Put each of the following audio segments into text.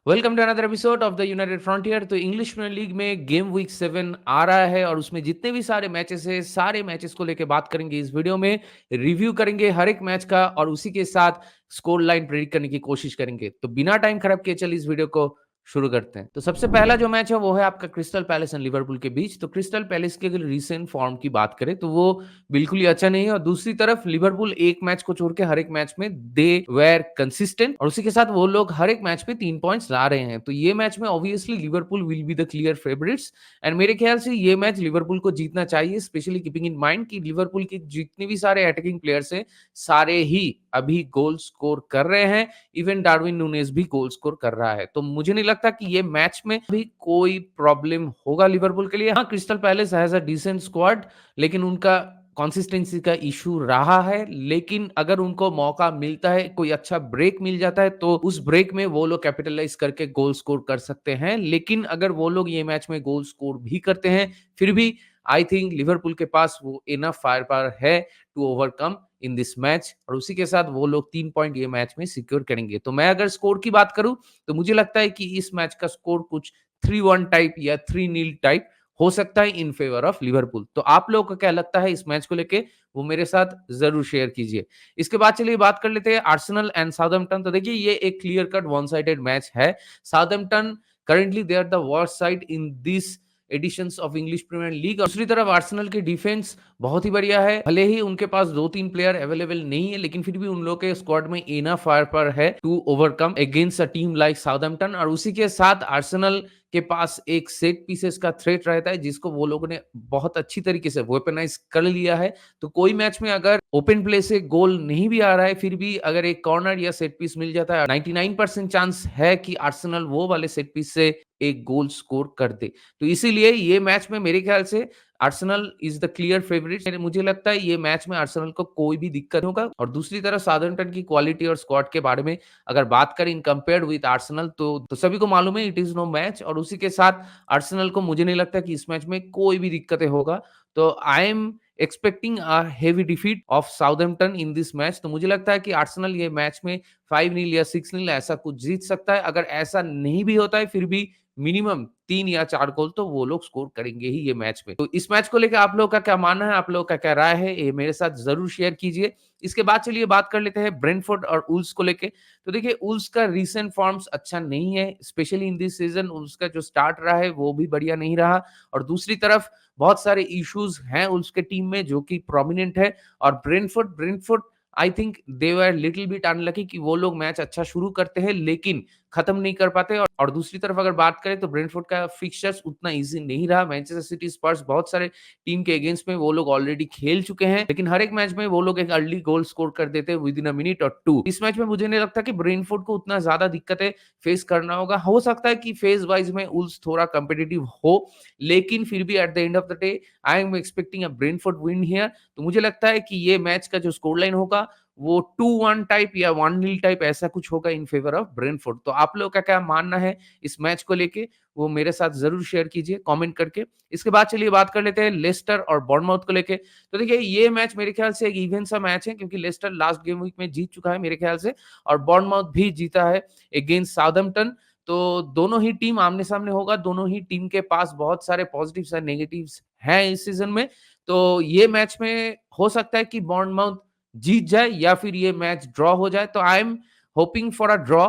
Welcome to another episode of the United Frontier. तो English Premier League में game week 7 आ रहा है और उसमें जितने भी सारे मैचेस है सारे मैचेस को लेकर बात करेंगे इस वीडियो में। रिव्यू करेंगे हर एक मैच का और उसी के साथ स्कोर लाइन प्रेडिक्ट करने की कोशिश करेंगे। तो बिना टाइम खराब किए चलिए इस वीडियो को शुरू करते हैं। तो सबसे पहला जो मैच है वो है आपका क्रिस्टल पैलेस एंड लिवरपूल के बीच। तो क्रिस्टल पैलेस के अगर रीसेंट फॉर्म की बात करें तो वो बिल्कुल ही अच्छा नहीं है और दूसरी तरफ लिवरपूल एक मैच को छोड़ के हर एक मैच में दे वेर कंसिस्टेंट और उसी के साथ वो लोग हर एक मैच पे 3 पॉइंट्स ला रहे हैं। तो ये मैच में obviously Liverpool will be the clear favourites and मेरे ख्याल से ये मैच लिवरपूल को जीतना चाहिए, स्पेशली कीपिंग इन माइंड कि लिवरपूल के जितने भी सारे अटैकिंग प्लेयर्स हैं सारे ही अभी गोल स्कोर कर रहे हैं। इवन डार्विन नूनेज भी गोल स्कोर कर रहा है। तो मुझे नहीं लगता कि ये मैच में भी कोई प्रॉब्लम होगा लिवरपूल के लिए। हाँ, Crystal Palace has a decent squad लेकिन उनका कंसिस्टेंसी का इशू रहा है। लेकिन अगर उनको मौका मिलता है, कोई अच्छा ब्रेक मिल जाता है तो उस ब्रेक में वो लोग कैपिटलाइज करके गोल स्कोर कर सकते हैं। लेकिन अगर वो लोग ये मैच में गोल स्कोर भी करते हैं फिर भी आई थिंक लिवरपूल के पास वो इनफ फायर पावर है to overcome in this match और उसी के साथ वो लोग 3 पॉइंट ये मैच में सिक्योर करेंगे। तो मैं अगर स्कोर की बात करूं तो मुझे लगता है कि इस मैच का स्कोर कुछ 3-1 टाइप या 3-0 टाइप हो सकता है इन फेवर ऑफ लिवरपूल। तो आप लोगों को क्या लगता है इस मैच को लेके, वो मेरे साथ जरूर शेयर कीजिए। इसके बाद चलिए बात कर लेते हैं आर्सेनल एंड साउथहैम्पटन। तो देखिए ये एक clear cut one sided match है। Southampton currently they are the worst side in this editions of English Premier League. दूसरी तरफ आर्सेनल की डिफेंस बहुत ही बढ़िया है। भले ही उनके पास 2-3 प्लेयर अवेलेबल नहीं है लेकिन फिर भी उन लोगों के स्क्वाड में इनफ फायर पावर है to overcome against a team like Southampton और उसी के साथ आर्सेनल के पास एक सेट पीसेस का थ्रेट रहता है जिसको वो लोगों ने बहुत अच्छी तरीके से वेपनाइज कर लिया है। तो कोई मैच में अगर ओपन प्ले से गोल नहीं भी आ रहा है फिर भी अगर एक कॉर्नर या सेट पीस मिल जाता है 99% चांस है कि आर्सेनल वो वाले सेट पीस से एक गोल स्कोर कर दे। तो इसीलिए ये मैच में मेरे ख्याल से Arsenal is the clear favourite. मुझे लगता है ये मैच में आर्सेनल को कोई भी दिक्कत होगा और दूसरी तरफ साउथहैम्पटन की क्वालिटी और स्क्वाड के बारे में अगर बात करें इन कंपेयर्ड विद आर्सेनल तो सभी को मालूम है इट इज नो मैच और उसी के साथ आर्सेनल को मुझे नहीं लगता कि इस मैच में कोई भी दिक्कतें होगा। तो I am expecting a heavy defeat of Southampton in this match. तो मुझे लगता है कि आर्सेनल ये मैच में 5-0 या 6-0 ऐसा कुछ जीत सकता है। अगर ऐसा नहीं भी होता है फिर भी मिनिमम 3 या 4 गोल तो वो लोग स्कोर करेंगे ही ये मैच में। तो इस मैच को लेकर आप लोगों का क्या मानना है, आप लोगों का क्या राय है, ये मेरे साथ जरूर शेयर कीजिए। इसके बाद चलिए बात कर लेते हैं ब्रेंटफोर्ड और उल्स को लेके। तो देखिए उल्स का रीसेंट फॉर्म्स अच्छा नहीं है, स्पेशली इन दिस सीजन उल्स का जो स्टार्ट रहा है वो भी बढ़िया नहीं रहा और दूसरी तरफ बहुत सारे इश्यूज हैं उल्स के टीम में जो कि प्रोमिनेंट है। और Brentford I think they were little bit unlucky कि वो लोग मैच अच्छा शुरू करते हैं लेकिन खत्म नहीं कर पाते। और दूसरी तरफ अगर बात करें तो ब्रेंटफोर्ड का फिक्सचर्स उतना इजी नहीं रहा। मैनचेस्टर सिटी, स्पर्स, बहुत सारे टीम के अगेंस्ट में वो लोग ऑलरेडी खेल चुके हैं लेकिन हर एक मैच में वो लोग एक अर्ली गोल स्कोर कर देते हैं विद इन अ मिनट और 2। इस मैच में मुझे नहीं लगता कि ब्रेंटफोर्ड को उतना ज्यादा दिक्कतें फेस करना होगा। हो सकता है कि फेज वाइज में उल्स थोड़ा कम्पिटिटिव हो लेकिन फिर भी eight the end of the day I am expecting a Brentford win here. तो मुझे लगता है कि ये मैच का जो स्कोर लाइन होगा वो 2-1 टाइप या 1-0 टाइप ऐसा कुछ होगा इन फेवर ऑफ ब्रेंटफोर्ड। तो आप लोगों का क्या मानना है इस मैच को लेके, वो मेरे साथ जरूर शेयर कीजिए कमेंट करके। इसके बाद चलिए बात कर लेते हैं लेस्टर और बॉर्नमाउथ को लेके। तो देखिए ये मैच मेरे ख्याल से एक इवन सा मैच है क्योंकि लेस्टर लास्ट गेम वीक में जीत चुका है मेरे ख्याल से और बॉर्नमाउथ भी जीता है अगेंस्ट साउथहैम्पटन। तो दोनों ही टीम आमने सामने होगा, दोनों ही टीम के पास बहुत सारे पॉजिटिव्स और नेगेटिव्स हैं इस सीजन में। तो ये मैच में हो सकता है कि बॉर्नमाउथ जीत जाए या फिर ये मैच ड्रॉ हो जाए। तो I am hoping for a draw,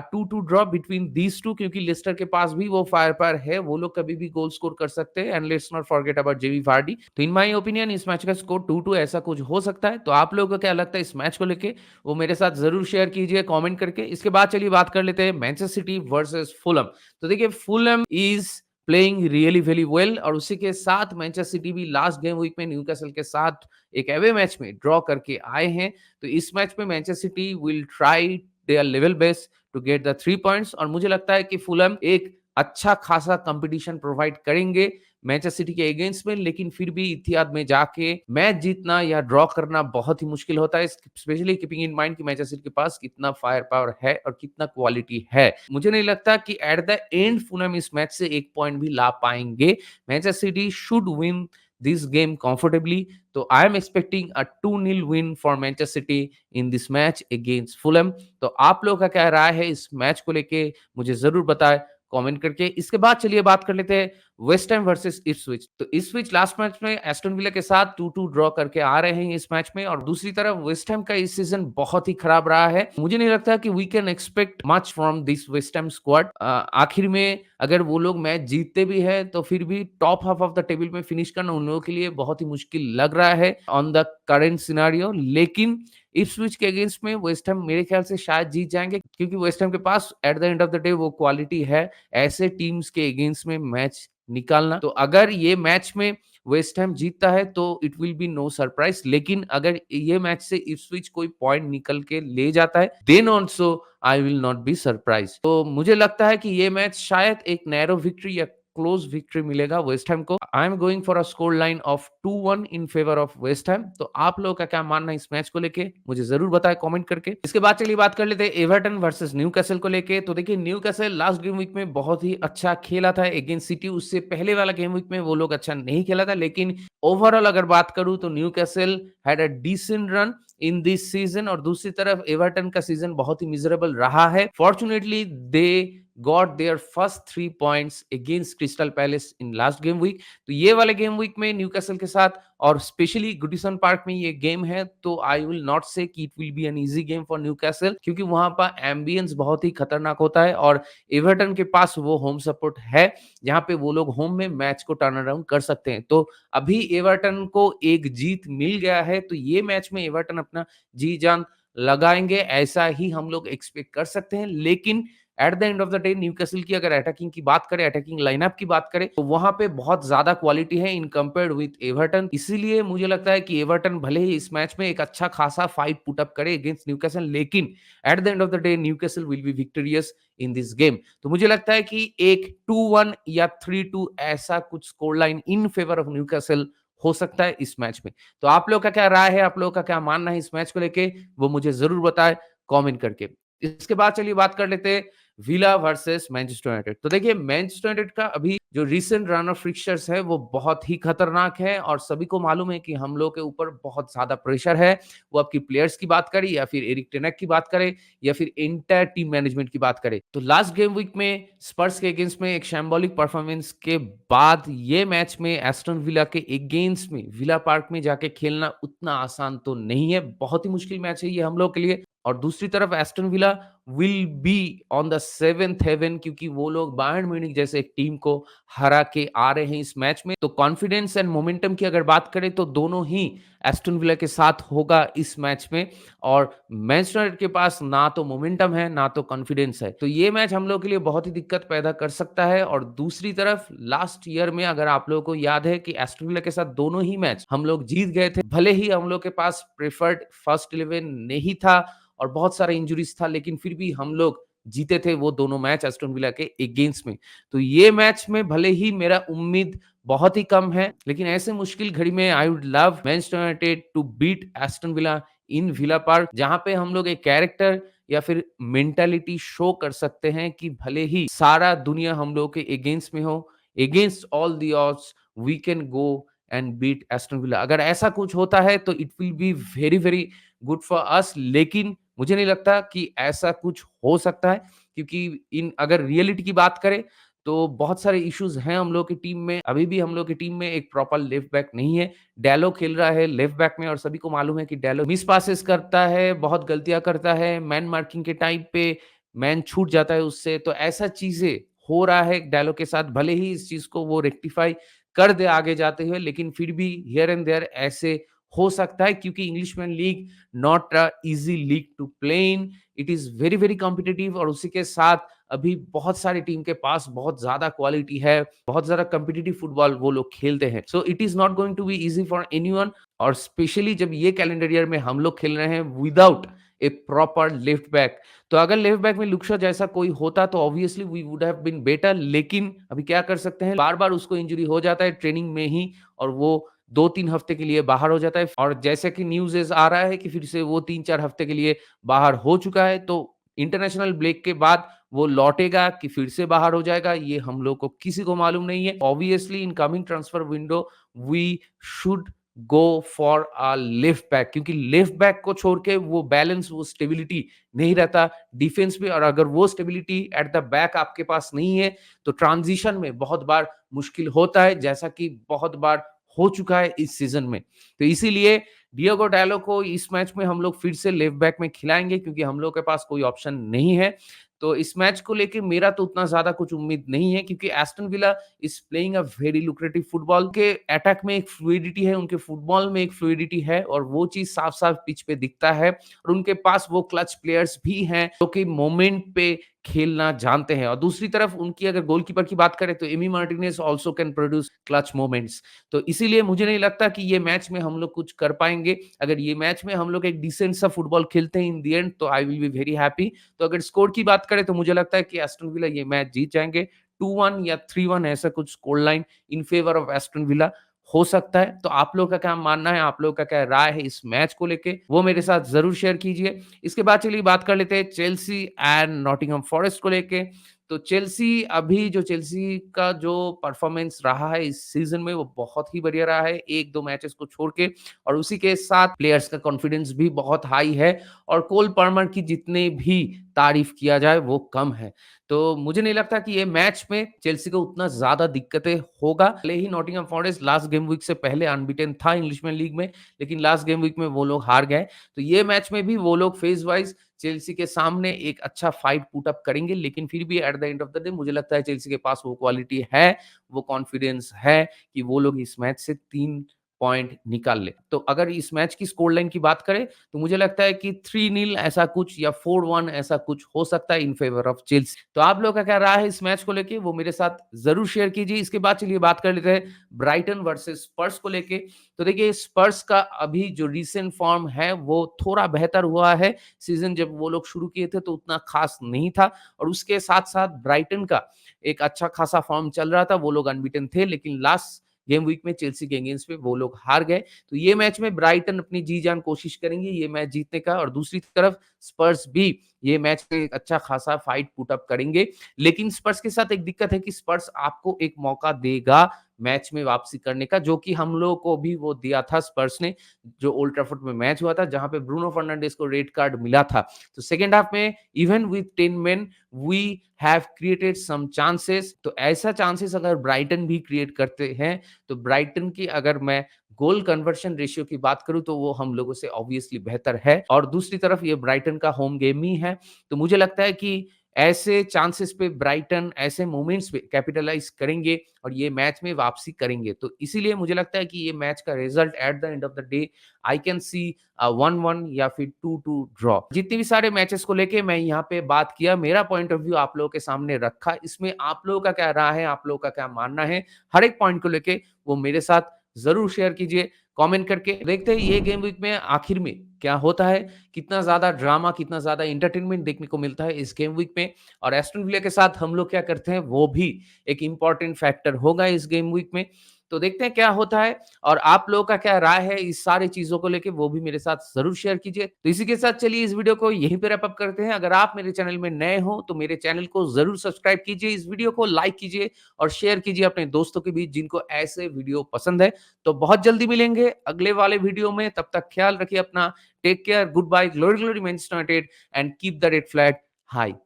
2-2 draw between these two क्योंकि लेस्टर के पास भी वो फायर पावर है, वो लोग कभी भी गोल स्कोर कर सकते हैं। And let's not forget about जेवी वार्डी। तो इन माय ओपिनियन इस मैच का स्कोर 2-2 ऐसा कुछ हो सकता है। तो आप लोगों को क्या लगता है इस मैच को लेके, वो मेरे साथ जरूर शेयर कीजिए कमेंट करके। इसके बाद चलिए बात कर लेते हैं मैनचेस्टर सिटी वर्सेस फुलहम। तो देखिए Fulham is playing really very well और उसी के साथ मैनचेस्टर सिटी भी लास्ट गेम वीक में न्यूकासल के साथ एक अवे मैच में ड्रॉ करके आए हैं। तो इस मैच में Manchester City will try their level best to get the 3 points और मुझे लगता है कि फुलहम एक अच्छा खासा कंपटीशन प्रोवाइड करेंगे मैनचेस्टर सिटी के अगेंस्ट में। लेकिन फिर भी इतिहाद में जाके मैच जीतना या ड्रॉ करना बहुत ही मुश्किल होता है, स्पेशली कीपिंग इन माइंड कि मैनचेस्टर सिटी के पास कितना फायर पावर है और कितना क्वालिटी है। मुझे नहीं लगता कि एट द एंड फुलहम इस मैच से एक पॉइंट भी ला पाएंगे। Manchester city should win this game comfortably. तो I am expecting a 2-0 win for Manchester city in this match against Fulham. तो आप लोगों का क्या राय है इस मैच को लेके, मुझे ज़रूर बताएँ कमेंट करके। इसके बाद चलिए बात कर लेते हैं वेस्ट हैम वर्सेस इप्सविच। तो इप्सविच लास्ट मैच में एस्टन विला के साथ 2-2 ड्रॉ करके आ रहे हैं इस मैच में, और दूसरी तरफ वेस्ट हैम का इस सीजन बहुत ही खराब रहा है। मुझे नहीं लगता कि we can expect much from this West Ham squad. आखिर में अगर वो लोग मैच जीतते भी हैं तो फिर भी top half of the table में फिनिश करना उन लोगों के लिए बहुत ही मुश्किल लग रहा है ऑन द करेंट सिनेरियो। लेकिन इप्सविच के अगेंस्ट में वेस्ट हैम मेरे ख्याल से शायद जीत जाएंगे, क्योंकि वेस्ट हैम के पास at the end of the day वो क्वालिटी है ऐसे टीम्स के अगेंस्ट में मैच निकालना। तो अगर ये मैच में वेस्ट हैम जीतता है तो it will be no surprise, लेकिन अगर ये मैच से इप्सविच कोई पॉइंट निकल के ले जाता है then also I will not be surprise. तो मुझे लगता है कि ये मैच शायद एक नैरो विक्ट्री या क्लोज विक्ट्री मिलेगा वेस्ट हैम को। I am going for a score line of 2-1 in favour of West Ham. तो आप लोगों का क्या मानना है इस मैच को लेके, मुझे जरूर बताएं कमेंट करके। इसके बाद चलिए बात कर लेते हैं एवर्टन वर्सेस न्यूकैसल को लेके। तो देखिए न्यूकैसल लास्ट गेम वीक में बहुत ही अच्छा खेला था अगेंस्ट सिटी। उससे पहले वाला गेम वीक में वो लोग अच्छा नहीं खेला था, लेकिन ओवरऑल अगर बात करूं तो Newcastle had a decent run in this season, और दूसरी तरफ एवर्टन का सीजन बहुत ही मिजरेबल रहा है। Fortunately they got their first 3 points against Crystal Palace in last game week। तो ये वाले गेम वीक में न्यूकैसल के साथ और स्पेशली गुडिसन पार्क में ये गेम है, तो आई विल नॉट से कि it will B an easy game for Newcastle, क्योंकि वहां पर एम्बियंस बहुत ही खतरनाक होता है और एवर्टन के पास वो होम सपोर्ट है जहां पे वो लोग होम में मैच को टर्न अराउंड कर सकते हैं। तो अभी एवर्टन को एक जीत मिल गया है, तो ये मैच में एवर्टन अपना जी जान लगाएंगे ऐसा ही हम लोग एक्सपेक्ट कर सकते हैं। लेकिन eight the end of the day Newcastle की अगर अटैकिंग की बात करें, अटैकिंग लाइनअप की बात करें, तो वहां पे बहुत ज्यादा क्वालिटी है इन कंपेयर्ड विद एवर्टन। इसीलिए मुझे लगता है कि एवर्टन भले ही इस मैच में एक अच्छा खासा फाइट पुट अप करे अगेंस्ट न्यूकैसल, लेकिन eight the end of the day Newcastle will be victorious in this game. तो मुझे लगता है कि एक 2-1 या 3-2 ऐसा कुछ score line in favour of Newcastle हो सकता है इस मैच में। तो आप लोग का क्या राय है, आप लोगों का क्या मानना है इस मैच को लेके, वो मुझे जरूर बताएं कमेंट करके। इसके बाद चलिए बात कर लेते हैं विला वर्सेस मैनचेस्टर यूनाइटेड। तो देखिए मैनचेस्टर यूनाइटेड का अभी जो रीसेंट रन ऑफ फिक्सचर्स है वो बहुत ही खतरनाक है, और सभी को मालूम है कि हम लोग के ऊपर बहुत ज्यादा प्रेशर है। वो आपकी प्लेयर्स की बात करें या फिर एरिक टेन हाग की बात करें या फिर एंटायर टीम मैनेजमेंट की बात करें। तो लास्ट गेम वीक में स्पर्स के अगेंस्ट में एक शैम्बॉलिक परफॉर्मेंस के बाद ये मैच में एस्टन विला के अगेंस्ट में विला पार्क में जाके खेलना उतना आसान तो नहीं है, बहुत ही मुश्किल मैच है ये हम लोग के लिए। और दूसरी तरफ Aston Villa will be on the seventh heaven, क्योंकि वो लोग बायर्न म्यूनिख जैसे एक टीम को हरा के आ रहे हैं इस मैच में। तो कॉन्फिडेंस एंड मोमेंटम की अगर बात करें तो दोनों ही एस्टन विला के साथ होगा इस मैच में, और मैनचेस्टर यूनाइटेड के पास ना तो मोमेंटम है ना तो कॉन्फिडेंस है। तो ये मैच हम लोग के लिए बहुत ही दिक्कत पैदा कर सकता है। और दूसरी तरफ लास्ट ईयर में अगर आप लोगों को याद है कि एस्टन विला के साथ दोनों ही मैच हम लोग जीत गए थे, भले ही हम लोग के पास प्रेफर्ड फर्स्ट 11 नहीं था और बहुत सारा इंजुरीज था, लेकिन फिर भी हम लोग जीते थे वो दोनों मैच एस्टन विला के अगेंस्ट में। तो ये मैच में भले ही मेरा उम्मीद बहुत ही कम है, लेकिन ऐसे मुश्किल घड़ी में I would love Manchester United to beat Aston Villa in Villa Park, जहां पे हम लोग एक कैरेक्टर या फिर मेंटालिटी शो कर सकते हैं कि भले ही सारा दुनिया हम लोग के अगेंस्ट में हो, against all the odds we can go and beat Aston Villa. अगर ऐसा कुछ होता है तो it will be very very good for us, लेकिन मुझे नहीं लगता कि ऐसा कुछ हो सकता है, क्योंकि इन अगर रियलिटी की बात करें तो बहुत सारे इश्यूज हैं हम लोग की टीम में। अभी भी हम लोग की टीम में एक प्रॉपर लेफ्ट बैक नहीं है। डैलो खेल रहा है लेफ्ट बैक में, और सभी को मालूम है कि डैलो मिस पासेस करता है, बहुत गलतियां करता है, मैन मार्किंग के टाइम पे मैन छूट जाता है उससे। तो ऐसा चीजें हो रहा है डैलो के साथ, भले ही इस चीज को वो रेक्टिफाई कर दे आगे जाते हुए, लेकिन फिर भी हियर एंड देयर ऐसे हो सकता है, क्योंकि English Premier League not a easy league to play in, it is very very competitive. और उसी के साथ अभी बहुत सारी टीम के पास बहुत ज्यादा क्वालिटी है, बहुत ज्यादा कॉम्पिटिटिव फुटबॉल वो लोग खेलते हैं। So it is not going to be easy for anyone, और स्पेशली जब ये कैलेंडर ईयर में हम लोग खेल रहे हैं विदाउट ए प्रॉपर लेफ्ट बैक। तो अगर लेफ्ट बैक में लुक्शा जैसा कोई होता तो obviously we would have been better, लेकिन अभी क्या कर सकते हैं, बार बार उसको इंजरी हो जाता है ट्रेनिंग में ही, और वो 2-3 हफ्ते के लिए बाहर हो जाता है। और जैसे कि न्यूज़ आ रहा है कि फिर से वो 3-4 हफ्ते के लिए बाहर हो चुका है। तो इंटरनेशनल ब्रेक के बाद वो लौटेगा कि फिर से बाहर हो जाएगा, ये हम लोग को किसी को मालूम नहीं है। Obviously in coming transfer window we should go for a left back, क्योंकि लेफ्ट बैक को छोड़ के वो बैलेंस, वो स्टेबिलिटी नहीं रहता डिफेंस में। और अगर वो स्टेबिलिटी एट द बैक आपके पास नहीं है तो ट्रांजिशन में बहुत बार मुश्किल होता है, जैसा कि बहुत बार हो चुका है इस सीजन में। तो इसीलिए डिएगो डालो को इस मैच में हम लोग फिर से लेफ्ट बैक में खिलाएंगे, क्योंकि हम लोग के पास कोई ऑप्शन नहीं है। तो इस मैच को लेके मेरा तो उतना ज्यादा कुछ उम्मीद नहीं है, क्योंकि Aston villa is playing a very lucrative football. के अटैक में एक फ्लूइडिटी है, उनके फुटबॉल में एक फ्लूइडिटी है, और वो चीज साफ साफ पिच पे दिखता है। और उनके पास वो क्लच प्लेयर्स भी हैं जो कि मोमेंट पे खेलना जानते हैं। और दूसरी तरफ उनकी अगर गोलकीपर की बात करें तो Amy Martinez also can produce clutch moments. तो इसीलिए मुझे नहीं लगता कि ये मैच में हम लोग कुछ कर पाएंगे। अगर ये मैच में हम लोग एक डिसेंट सा फुटबॉल खेलते हैं इन द एंड, तो I will be very happy. तो अगर स्कोर की बात करें तो मुझे लगता है कि एस्टन विला ये मैच जीत जाएंगे। 2-1 या 3-1 ऐसा कुछ score line in favour of Aston villa हो सकता है। तो आप लोग का क्या मानना है, आप लोग का क्या राय है इस मैच को लेके, वो मेरे साथ जरूर शेयर कीजिए। इसके बाद चलिए बात कर लेते हैं चेल्सी एंड नॉटिंघम फॉरेस्ट को लेके। तो चेल्सी, अभी जो चेल्सी का जो परफॉर्मेंस रहा है इस सीजन में वो बहुत ही बढ़िया रहा है, एक दो मैचेस को छोड़ के। और उसी के साथ प्लेयर्स का कॉन्फिडेंस भी बहुत हाई है, और कोल पर्मर की जितने भी तारीफ किया जाए वो कम है। तो मुझे नहीं लगता कि ये मैच में चेल्सी को उतना ज्यादा दिक्कतें होगा। भले ही Nottingham Forest last game week से पहले अनबीटेन था इंग्लिश में लीग में, लेकिन लास्ट गेम वीक में वो लोग हार गए। तो ये मैच में भी वो लोग फेज वाइज चेल्सी के सामने एक अच्छा फाइट पुट अप करेंगे, लेकिन फिर भी eight the end of the day मुझे लगता है चेल्सी के पास वो क्वालिटी है, वो कॉन्फिडेंस है कि वो लोग इस मैच से 3 पॉइंट निकाल ले। तो अगर इस मैच की स्कोर लाइन की बात करें तो मुझे लगता है कि 3-0 ऐसा कुछ या 4-1 ऐसा कुछ हो सकता है इन फेवर ऑफ चेल्सी। तो आप लोग का क्या राय है इस मैच को लेके, वो मेरे साथ जरूर शेयर कीजिए। इसके बाद चलिए बात कर लेते हैं ब्राइटन वर्सेस स्पर्स को लेके। तो देखिए स्पर्स का अभी जो रिसेंट फॉर्म है वो थोड़ा बेहतर हुआ है। सीजन जब वो लोग शुरू किए थे तो उतना खास नहीं था, और उसके साथ साथ ब्राइटन का एक अच्छा खासा फॉर्म चल रहा था, वो लोग अनबीटन थे, लेकिन लास्ट गेम वीक में चेल्सी के अगेंस्ट में वो लोग हार गए। तो ये मैच में ब्राइटन अपनी जी जान कोशिश करेंगे ये मैच जीतने का, और दूसरी तरफ स्पर्स भी ये मैच में एक अच्छा खासा फाइट पुट अप करेंगे। लेकिन स्पर्स के साथ एक दिक्कत है कि स्पर्स आपको एक मौका देगा मैच में वापसी करने का, जो कि हम लोगों को भी वो दिया था स्पर्स ने, जो ओल्ड ट्रैफोर्ड में मैच हुआ था जहां पे ब्रूनो फर्नांडिस को रेड कार्ड मिला था। तो सेकेंड हाफ में even with 10 men we have created some chances. तो ऐसा चांसेस अगर ब्राइटन भी क्रिएट करते हैं तो ब्राइटन की अगर मैं गोल कन्वर्शन रेशियो की बात करूं तो वो हम लोगों से ऑब्वियसली बेहतर है, और दूसरी तरफ ये ब्राइटन का होम गेम ही है। तो मुझे लगता है कि ऐसे चांसेस पे ब्राइटन ऐसे मोमेंट्स पे कैपिटलाइज करेंगे और ये मैच में वापसी करेंगे। तो इसीलिए मुझे लगता है कि ये मैच का result eight the end of the day I can see 1-1 या फिर 2-2 ड्रॉ। जितने भी सारे मैचेस को लेके मैं यहाँ पे बात किया, मेरा पॉइंट ऑफ व्यू आप लोगों के सामने रखा, इसमें आप लोगों का क्या राय है, आप लोगों का क्या मानना है, हर एक पॉइंट को लेके वो मेरे साथ जरूर शेयर कीजिए कमेंट करके। देखते हैं ये गेम वीक में आखिर में क्या होता है, कितना ज्यादा ड्रामा, कितना ज्यादा एंटरटेनमेंट देखने को मिलता है इस गेम वीक में, और एस्टन विला के साथ हम लोग क्या करते हैं वो भी एक इंपॉर्टेंट फैक्टर होगा इस गेम वीक में। तो देखते हैं क्या होता है, और आप लोगों का क्या राय है इस सारी चीजों को लेके वो भी मेरे साथ जरूर शेयर कीजिए। तो इसी के साथ चलिए इस वीडियो को यहीं पे रैप अप करते हैं। अगर आप मेरे चैनल में नए हो तो मेरे चैनल को जरूर सब्सक्राइब कीजिए, इस वीडियो को लाइक कीजिए और शेयर कीजिए अपने दोस्तों के बीच जिनको ऐसे वीडियो पसंद है। तो बहुत जल्दी मिलेंगे अगले वाले वीडियो में, तब तक ख्याल रखिए अपना। Take care, good bye, glory glory Manchester United and keep the red flag high.